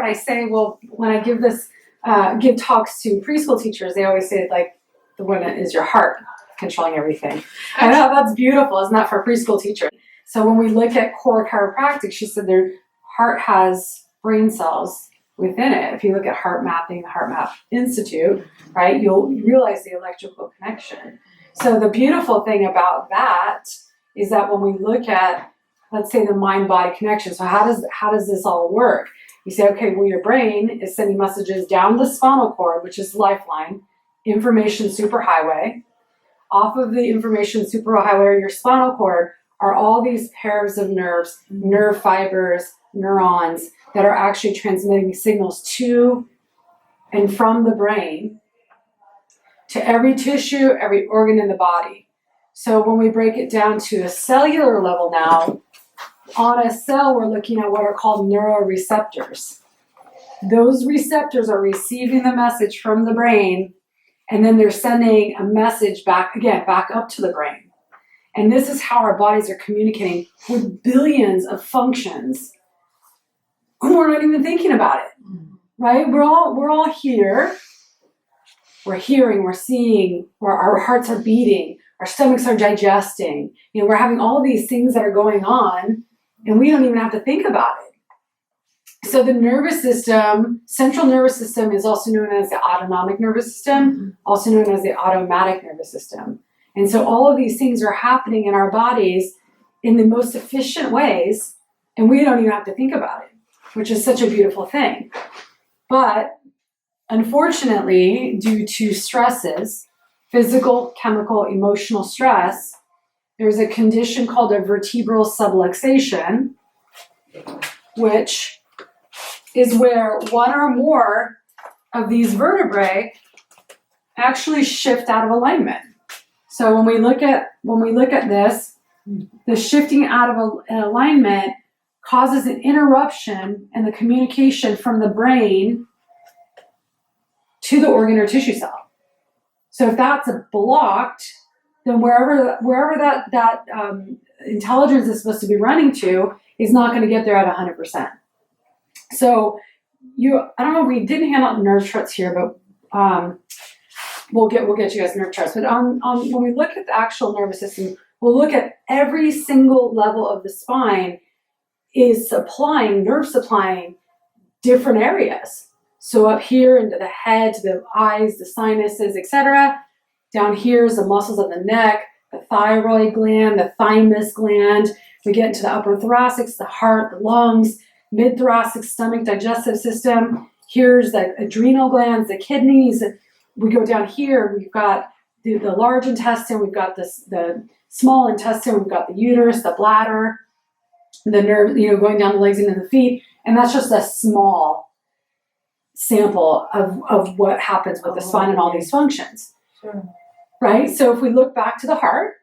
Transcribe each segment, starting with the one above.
I say, well, when I give talks to preschool teachers, they always say, like, the one is your heart controlling everything. I know, that's beautiful. Isn't that for a preschool teacher? So when we look at core chiropractic, she said their heart has brain cells within it. If you look at heart mapping, the Heart Map Institute, right, you'll realize the electrical connection. So the beautiful thing about that is that when we look at, let's say, the mind-body connection, so how does this all work? You say, okay, well, your brain is sending messages down the spinal cord, which is lifeline, information superhighway. Off of the information superhighway, or your spinal cord, are all these pairs of nerves, nerve fibers, neurons that are actually transmitting signals to and from the brain to every tissue, every organ in the body. So when we break it down to a cellular level now, on a cell, we're looking at what are called neuroreceptors. Those receptors are receiving the message from the brain, and then they're sending a message back up to the brain. And this is how our bodies are communicating with billions of functions. We're not even thinking about it, right? We're all here. We're hearing, we're seeing, our hearts are beating, our stomachs are digesting. We're having all these things that are going on, and we don't even have to think about it. So the nervous system, central nervous system, is also known as the autonomic nervous system, also known as the automatic nervous system. And so all of these things are happening in our bodies in the most efficient ways, and we don't even have to think about it, which is such a beautiful thing. But unfortunately, due to stresses, physical, chemical, emotional stress, there's a condition called a vertebral subluxation, which is where one or more of these vertebrae actually shift out of alignment. So when we look at this, the shifting out of an alignment causes an interruption in the communication from the brain to the organ or tissue cell. So if that's blocked, then wherever that intelligence is supposed to be running to is not going to get there at 100%. So I don't know if we didn't hand out nerve charts here, but we'll get you guys nerve charts. But on when we look at the actual nervous system, we'll look at every single level of the spine is nerve supplying different areas. So up here into the head, to the eyes, the sinuses, etc. Down here is the muscles of the neck, the thyroid gland, the thymus gland. We get into the upper thoracics, the heart, the lungs, mid-thoracic, stomach, digestive system. Here's the adrenal glands, the kidneys. We go down here, we've got the large intestine, we've got the small intestine, we've got the uterus, the bladder, the nerve, going down the legs and the feet. And that's just a small sample of what happens with the spine and all these functions. Sure. Right? So if we look back to the heart,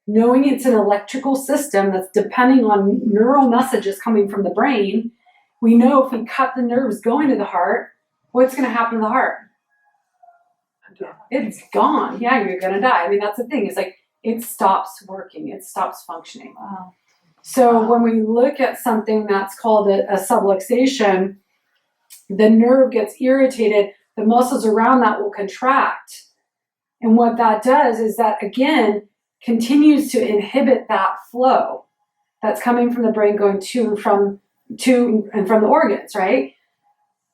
knowing it's an electrical system that's depending on neural messages coming from the brain, we know if we cut the nerves going to the heart, what's going to happen to the heart? It's gone. Yeah, you're going to die. I mean, that's the thing. It's like it stops working. It stops functioning. Wow. So when we look at something that's called a subluxation, the nerve gets irritated. The muscles around that will contract. And what that does is that, again, continues to inhibit that flow that's coming from the brain going to and from the organs, right?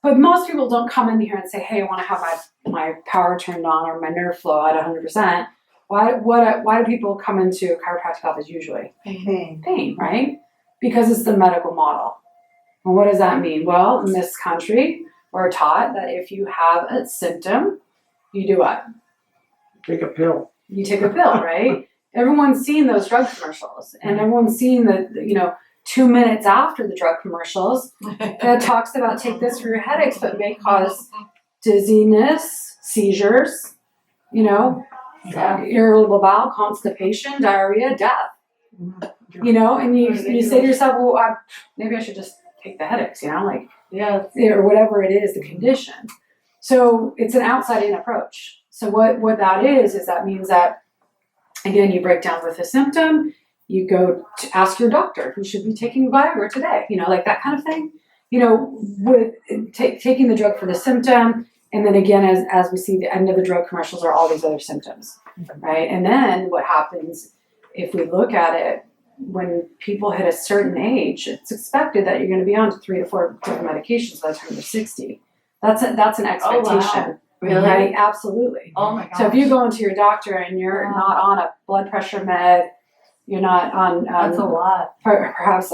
But most people don't come in here and say, hey, I want to have my power turned on or my nerve flow at 100%. Why do people come into chiropractic office usually? Pain, right? Because it's the medical model. And what does that mean? Well, in this country, we're taught that if you have a symptom, you do what? Take a pill. You take a pill, right? Everyone's seen those drug commercials, and everyone's seen the 2 minutes after the drug commercials that talks about take this for your headaches, but may cause dizziness, seizures, irritable bowel, constipation, diarrhea, death. And you say to yourself, well, maybe I should just take the headaches, or whatever it is, the condition. So it's an outside-in approach. So what that is that means that, again, you break down with a symptom, you go to ask your doctor who should be taking Viagra today, like that kind of thing. with taking the drug for the symptom, and then again, as we see, the end of the drug commercials are all these other symptoms, right? And then what happens if we look at it, when people hit a certain age, it's expected that you're going to be on 3 to 4 different medications by the time you're 60. That's an expectation. Oh, wow. Really? Right? Absolutely. Oh my gosh. So if you go into your doctor and you're not on a blood pressure med, you're not on that's a lot. perhaps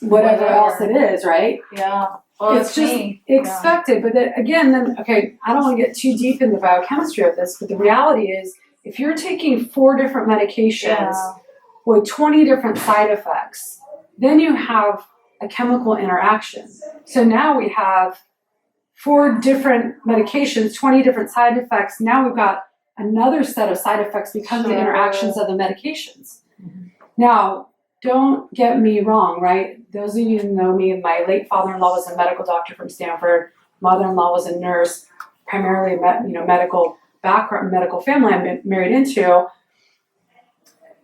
whatever else it is, right? Yeah. Well, it's just expected. But then again, okay, I don't want to get too deep in the biochemistry of this, but the reality is, if you're taking 4 different medications with 20 different side effects, then you have a chemical interaction. So now we have 4 different medications, 20 different side effects. Now we've got another set of side effects because of the interactions of the medications. Mm-hmm. Now, don't get me wrong, right? Those of you who know me, my late father-in-law was a medical doctor from Stanford. Mother-in-law was a nurse, primarily medical background, medical family I'm married into.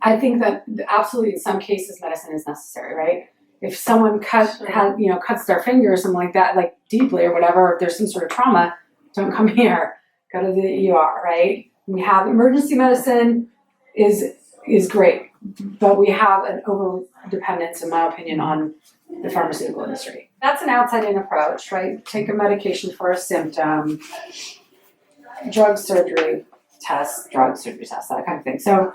I think that absolutely in some cases medicine is necessary, right? If someone cuts their finger or something like that, like deeply or whatever, if there's some sort of trauma, don't come here. Go to the ER, right? We have emergency medicine is great, but we have an over dependence, in my opinion, on the pharmaceutical industry. That's an outside-in approach, right? Take a medication for a symptom, drug surgery test, that kind of thing. So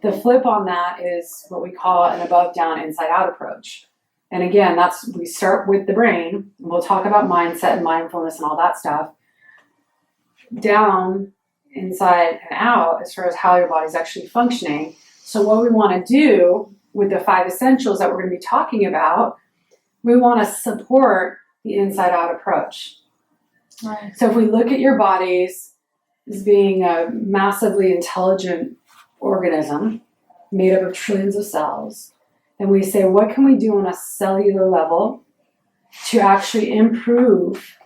the flip on that is what we call an above-down, inside-out approach. And again, we start with the brain. We'll talk about mindset and mindfulness and all that stuff. Down, inside, and out as far as how your body's actually functioning. So what we want to do with the 5 essentials that we're going to be talking about, we want to support the inside-out approach. Right. So if we look at your bodies as being a massively intelligent organism made up of trillions of cells, then we say, what can we do on a cellular level to actually improve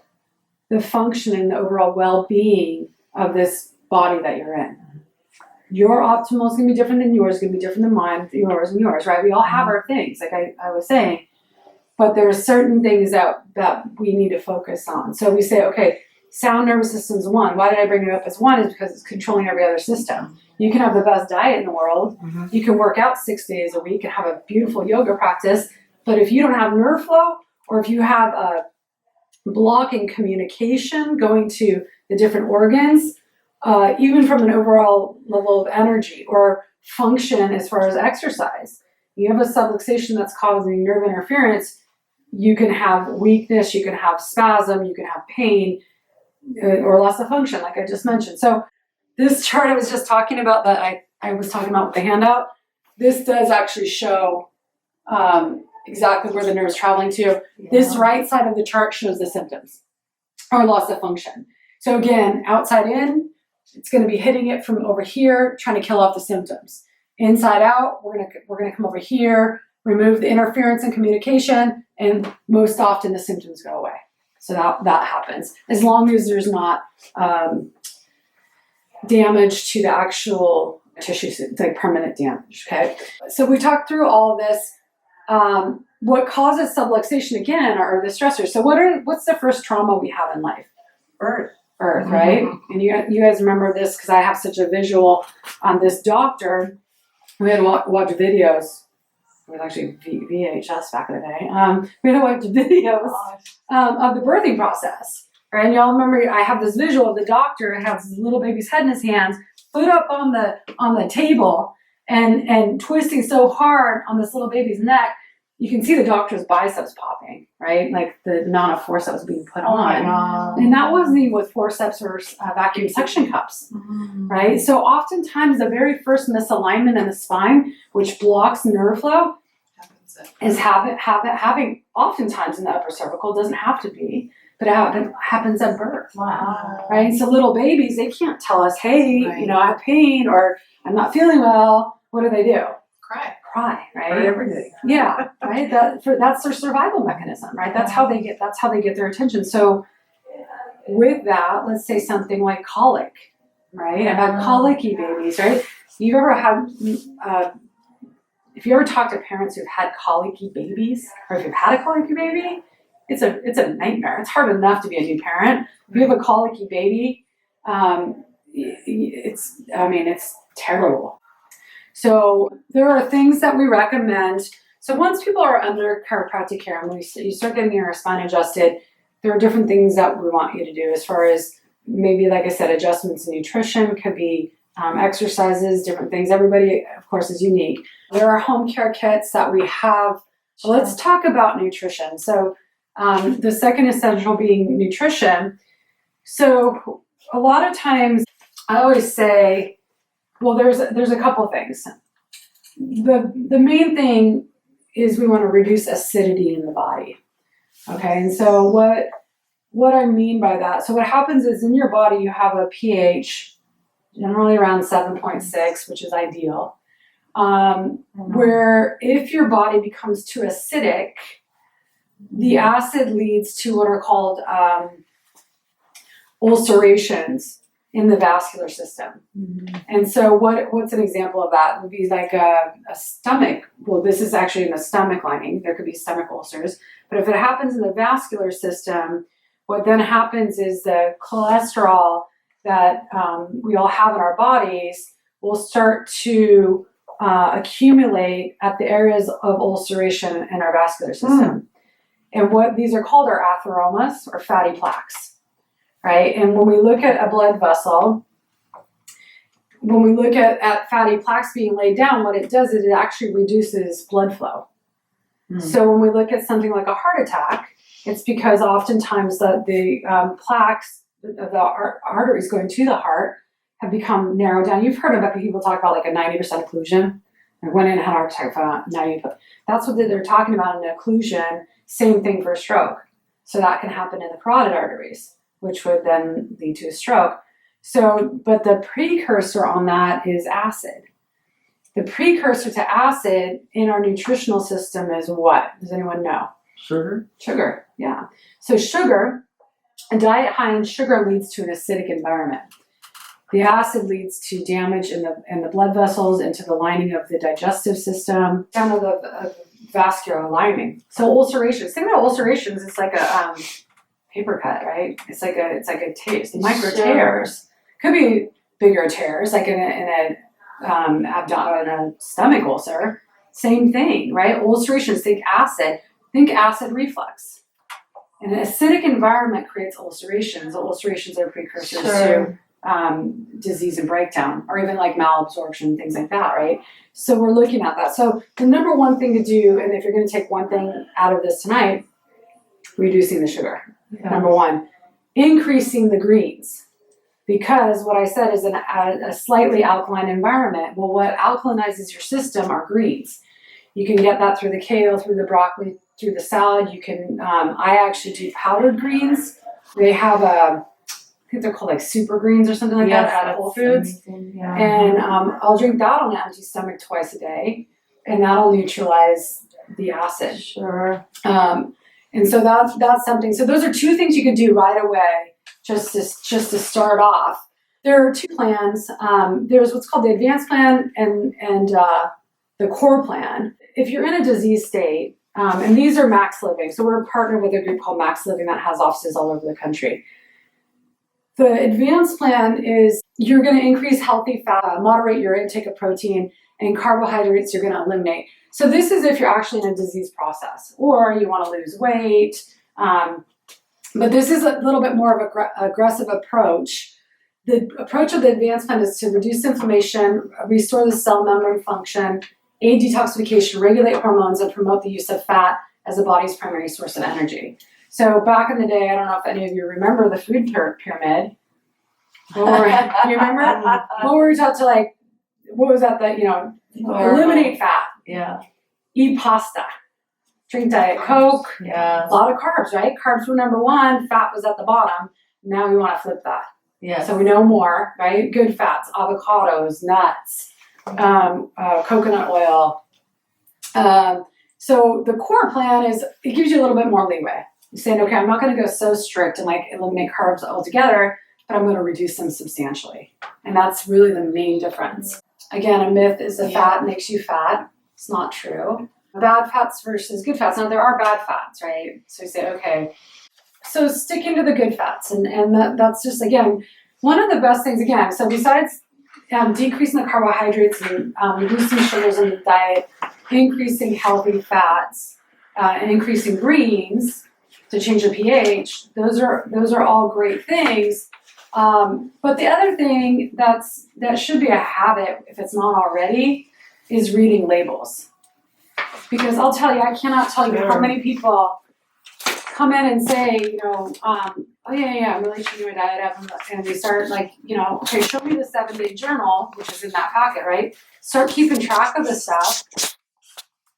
the function and the overall well-being of this body that you're in? Your optimal is going to be different than yours, going to be different than mine, yours and yours, right? We all have our things, like I was saying, but there are certain things that we need to focus on. So we say, okay, sound nervous system is 1. Why did I bring it up as 1? Is because it's controlling every other system. You can have the best diet in the world. Mm-hmm. You can work out 6 days a week and have a beautiful yoga practice. But if you don't have nerve flow, or if you have a block in communication going to the different organs, even from an overall level of energy or function as far as exercise, you have a subluxation that's causing nerve interference, you can have weakness, you can have spasm, you can have pain, or loss of function, like I just mentioned. So this chart I was just talking about, that I was talking about with the handout, this does actually show exactly where the nerve is traveling to. Yeah. This right side of the chart shows the symptoms or loss of function. So again, outside in, it's going to be hitting it from over here, trying to kill off the symptoms. Inside out, we're going to come over here, remove the interference in communication, and most often the symptoms go away. So that happens, as long as there's not damage to the actual tissue, like permanent damage, okay? So we talked through all of this. What causes subluxation, again, are the stressors. So what's the first trauma we have in life? Birth, mm-hmm. Right? And you guys remember this because I have such a visual on this doctor. We had to watch videos. It was actually VHS back in the day. We had to watch videos of the birthing process. Right? And y'all remember, I have this visual of the doctor has his little baby's head in his hands, foot up on the table, and twisting so hard on this little baby's neck, you can see the doctor's biceps popping, right? Like the amount of force that was being put on. And that wasn't even with forceps or vacuum suction cups, right? So oftentimes the very first misalignment in the spine, which blocks nerve flow, is having oftentimes in the upper cervical. Doesn't have to be, but it happens at birth. Wow. Right? So little babies, they can't tell us, hey, I have pain or I'm not feeling well. What do? Cry, right? For everything. Yeah, right. That's their survival mechanism, right? That's how they get their attention. So with that, let's say something like colic, right? I've had colicky babies, right? You've ever had, if you ever talk to parents who've had colicky babies, or if you've had a colicky baby, it's a nightmare. It's hard enough to be a new parent. If you have a colicky baby, it's terrible. So there are things that we recommend. So once people are under chiropractic care and you start getting your spine adjusted, there are different things that we want you to do as far as maybe, like I said, adjustments in nutrition, could be exercises, different things. Everybody, of course, is unique. There are home care kits that we have. So let's talk about nutrition. So the second essential being nutrition. So a lot of times I always say, well, there's a couple things. The main thing is we want to reduce acidity in the body. Okay, and so what I mean by that, so what happens is in your body you have a pH generally around 7.6, which is ideal. Where if your body becomes too acidic, the acid leads to what are called ulcerations in the vascular system. And so what's an example of that? It would be like a stomach. Well, this is actually in the stomach lining. There could be stomach ulcers. But if it happens in the vascular system, what then happens is the cholesterol that we all have in our bodies will start to accumulate at the areas of ulceration in our vascular system. And what these are called are atheromas, or fatty plaques, right? And when we look at a blood vessel, when we look at fatty plaques being laid down, what it does is it actually reduces blood flow. So when we look at something like a heart attack, it's because oftentimes the plaques, the arteries going to the heart, have become narrowed down. You've heard about people talk about like a 90% occlusion. I went in and had a heart attack, found out 90%. That's what they're talking about in occlusion. Same thing for stroke. So that can happen in the carotid arteries, which would then lead to a stroke. So, but the precursor on that is acid. The precursor to acid in our nutritional system is what? Does anyone know? Sugar? Sugar, yeah. So sugar, a diet high in sugar leads to an acidic environment. The acid leads to damage in the blood vessels, into the lining of the digestive system, down to the vascular lining. So ulcerations. Think about ulcerations. It's like a paper cut, right? It's like a taste, micro tears. Could be bigger tears, like in a abdomen, a stomach ulcer. Same thing, right? Ulcerations. Think acid reflux. An acidic environment creates ulcerations. Ulcerations are precursors to disease and breakdown, or even like malabsorption, things like that, right? So we're looking at that. So the number one thing to do, and if you're going to take one thing out of this tonight, reducing the sugar. Yeah. Number one, increasing the greens. Because what I said is a slightly alkaline environment. Well, what alkalinizes your system are greens. You can get that through the kale, through the broccoli, through the salad. You can, I actually do powdered greens. They have I think they're called like super greens or something like that at Whole Foods. Yeah. And I'll drink that on an empty stomach twice a day, and that'll neutralize the acid. Sure. And so that's something. So those are two things you could do right away, just to start off. There are two plans. There's what's called the advanced plan and the core plan. If you're in a disease state, and these are Max Living. So we're partnered with a group called Max Living that has offices all over the country. The advanced plan is you're going to increase healthy fat, moderate your intake of protein, and carbohydrates you're going to eliminate. So this is if you're actually in a disease process or you want to lose weight. But this is a little bit more of an aggressive approach. The approach of the advanced plan is to reduce inflammation, restore the cell membrane function, aid detoxification, regulate hormones, and promote the use of fat as the body's primary source of energy. So back in the day, I don't know if any of you remember the food pyramid. You remember? What were we taught to like, what was that eliminate fat. Yeah. Eat pasta. Drink Diet Coke. Yeah. A lot of carbs, right? Carbs were number one, fat was at the bottom. Now we want to flip that. Yeah. So we know more, right? Good fats, avocados, nuts, coconut oil. So the core plan is, it gives you a little bit more leeway. You're saying, okay, I'm not going to go so strict and like eliminate carbs altogether, but I'm going to reduce them substantially. And that's really the main difference. Again, a myth is that fat makes you fat. It's not true. Bad fats versus good fats. Now, there are bad fats, right? So you say, okay, so sticking to the good fats. And that's just, again, one of the best things, again, so besides decreasing the carbohydrates and reducing sugars in the diet, increasing healthy fats, and increasing greens to change the pH, those are all great things. But the other thing that should be a habit, if it's not already, is reading labels. Because I'll tell you, I cannot tell you how many people come in and say, oh yeah, I'm really changing my diet up, and they start like, okay, show me the 7-day journal, which is in that packet, right? Start keeping track of the stuff.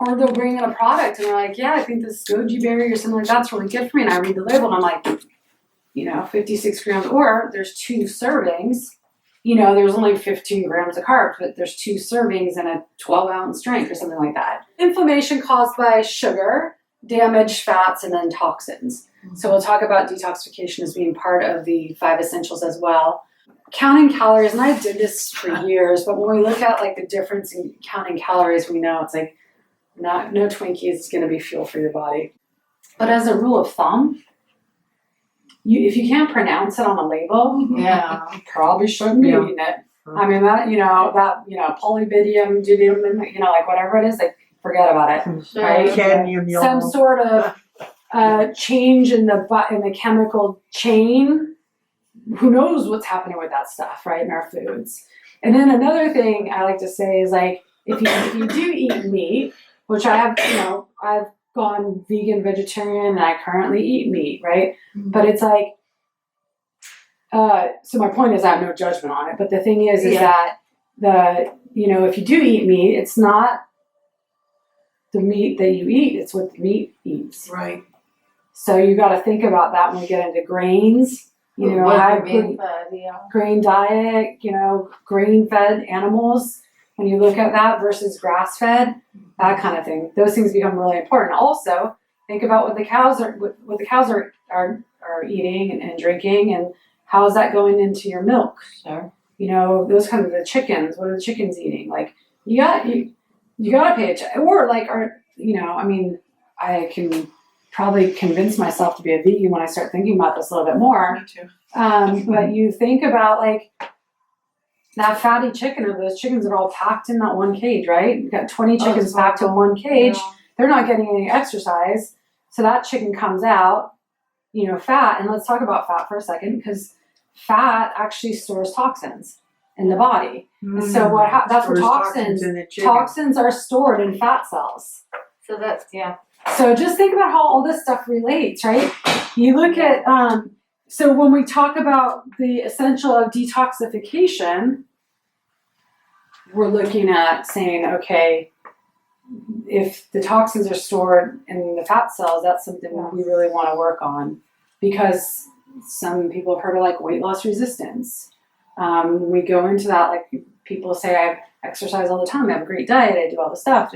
Or they'll bring in a product and they're like, yeah, I think this goji berry or something like that's really good for me. And I read the label and I'm like, 56 grams, or there's 2 servings. There's only 15 grams of carbs, but there's 2 servings and a 12-ounce drink or something like that. Inflammation caused by sugar, damaged fats, and then toxins. Mm-hmm. So we'll talk about detoxification as being part of the 5 essentials as well. Counting calories, and I did this for years, but when we look at like the difference in counting calories, we know it's like no Twinkies is going to be fuel for your body. But as a rule of thumb, if you can't pronounce it on a label, you probably shouldn't be eating it. I mean, polybidium, dudium, like whatever it is, like forget about it, right? Some sort of change in the chemical chain. Who knows what's happening with that stuff, right, in our foods? And then another thing I like to say is like, if you do eat meat, which I have, I've gone vegan, vegetarian, and I currently eat meat, right? Mm-hmm. But it's like, so my point is I have no judgment on it. But the thing is that if you do eat meat, it's not the meat that you eat, it's what the meat eats. Right. So you got to think about that when we get into grains. Grain diet, grain-fed animals. When you look at that versus grass-fed, that kind of thing, those things become really important. Also, think about what the cows are eating and drinking, and how is that going into your milk? Sure. Those kind of the chickens. What are the chickens eating? Like you got to pay attention. Or like I can probably convince myself to be a vegan when I start thinking about this a little bit more. Me too. But you think about like that fatty chicken, or those chickens that are all packed in that one cage, right? You've got 20 chickens packed in one cage. Yeah. They're not getting any exercise. So that chicken comes out, fat. And let's talk about fat for a second, because fat actually stores toxins in the body. Mm. So that's what toxins are stored in fat cells. So that's, So just think about how all this stuff relates, right? You look at, so when we talk about the essential of detoxification, we're looking at saying, okay, if the toxins are stored in the fat cells, that's something we really want to work on, because some people have heard of like weight loss resistance. We go into that, like people say, I exercise all the time, I have a great diet, I do all the stuff,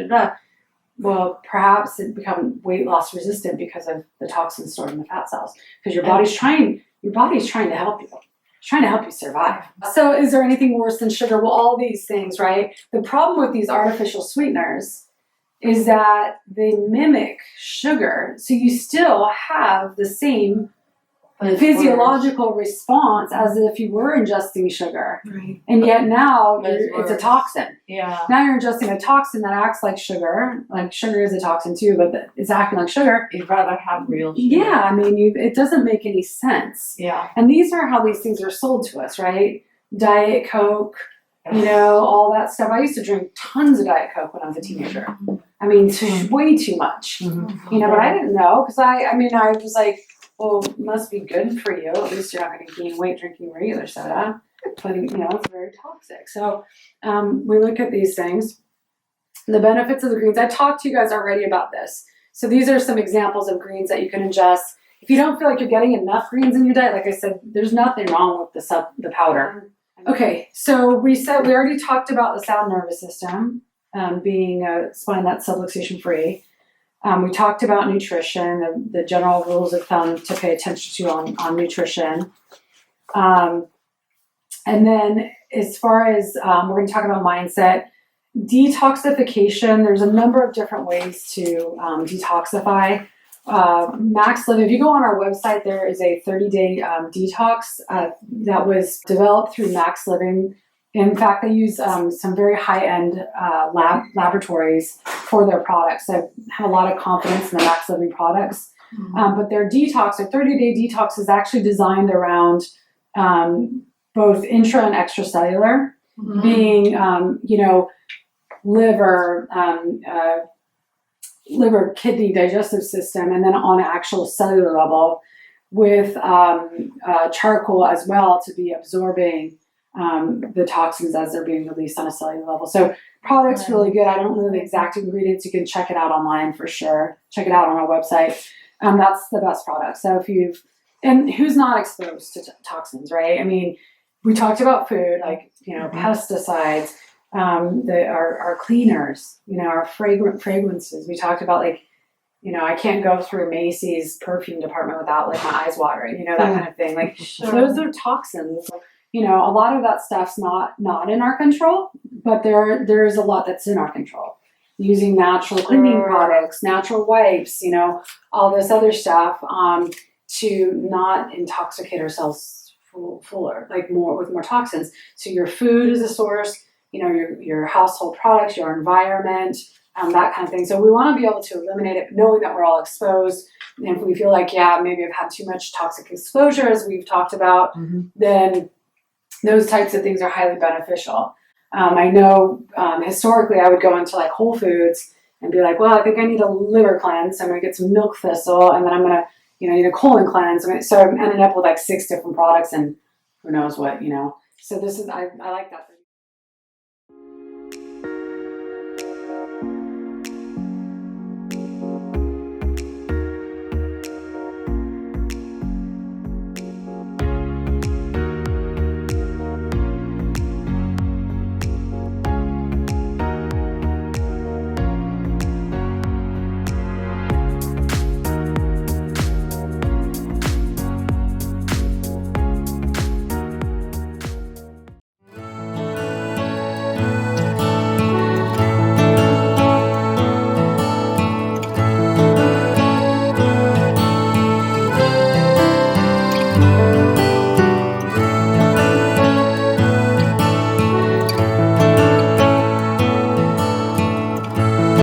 Well, perhaps it becomes weight loss resistant because of the toxins stored in the fat cells. Because your body's trying to help you. It's trying to help you survive. So is there anything worse than sugar? Well, all these things, right? The problem with these artificial sweeteners is that they mimic sugar. So you still have the same physiological response as if you were ingesting sugar. Right. And yet now it's a toxin. Yeah. Now you're ingesting a toxin that acts like sugar. Like sugar is a toxin too, but it's acting like sugar. You'd rather have real sugar. Yeah, I mean, it doesn't make any sense. Yeah. And these are how these things are sold to us, right? Diet Coke, all that stuff. I used to drink tons of Diet Coke when I was a teenager. Mm-hmm. I mean, way too much. Mm-hmm. But I didn't know, because I was like, well, it must be good for you. At least you're not going to gain weight drinking regular soda. But, it's very toxic. So we look at these things. The benefits of the greens. I talked to you guys already about this. So these are some examples of greens that you can ingest. If you don't feel like you're getting enough greens in your diet, like I said, there's nothing wrong with the powder. Okay, so we already talked about the sound nervous system being a spine that's subluxation free. We talked about nutrition, the general rules of thumb to pay attention to on nutrition. And then as far as we're going to talk about mindset, detoxification, there's a number of different ways to detoxify. Max Living, if you go on our website, there is a 30-day detox that was developed through Max Living. In fact, they use some very high-end laboratories for their products. So I have a lot of confidence in the Max Living products. But their detox, their 30-day detox, is actually designed around both intra and extracellular, being, liver, kidney, digestive system, and then on an actual cellular level with charcoal as well to be absorbing the toxins as they're being released on a cellular level. So product's really good. I don't know the exact ingredients. You can check it out online for sure. Check it out on our website. That's the best product. So and who's not exposed to toxins, right? I mean, we talked about food, like, pesticides, our cleaners, our fragrances. We talked about I can't go through Macy's perfume department without my eyes watering, that kind of thing. Those are toxins. A lot of that stuff's not in our control, but there's a lot that's in our control. Using natural cleaning products, natural wipes, all this other stuff, to not intoxicate ourselves fuller, with more toxins. So your food is a source, your household products, your environment, that kind of thing. So we want to be able to eliminate it, knowing that we're all exposed. And if we feel like, maybe I've had too much toxic exposure, as we've talked about, then those types of things are highly beneficial. I know historically I would go into Whole Foods and be like, well, I think I need a liver cleanse. I'm going to get some milk thistle, and then I'm going to, need a colon cleanse. So I'm ending up with 6 different products and who knows what, So this is, I like that.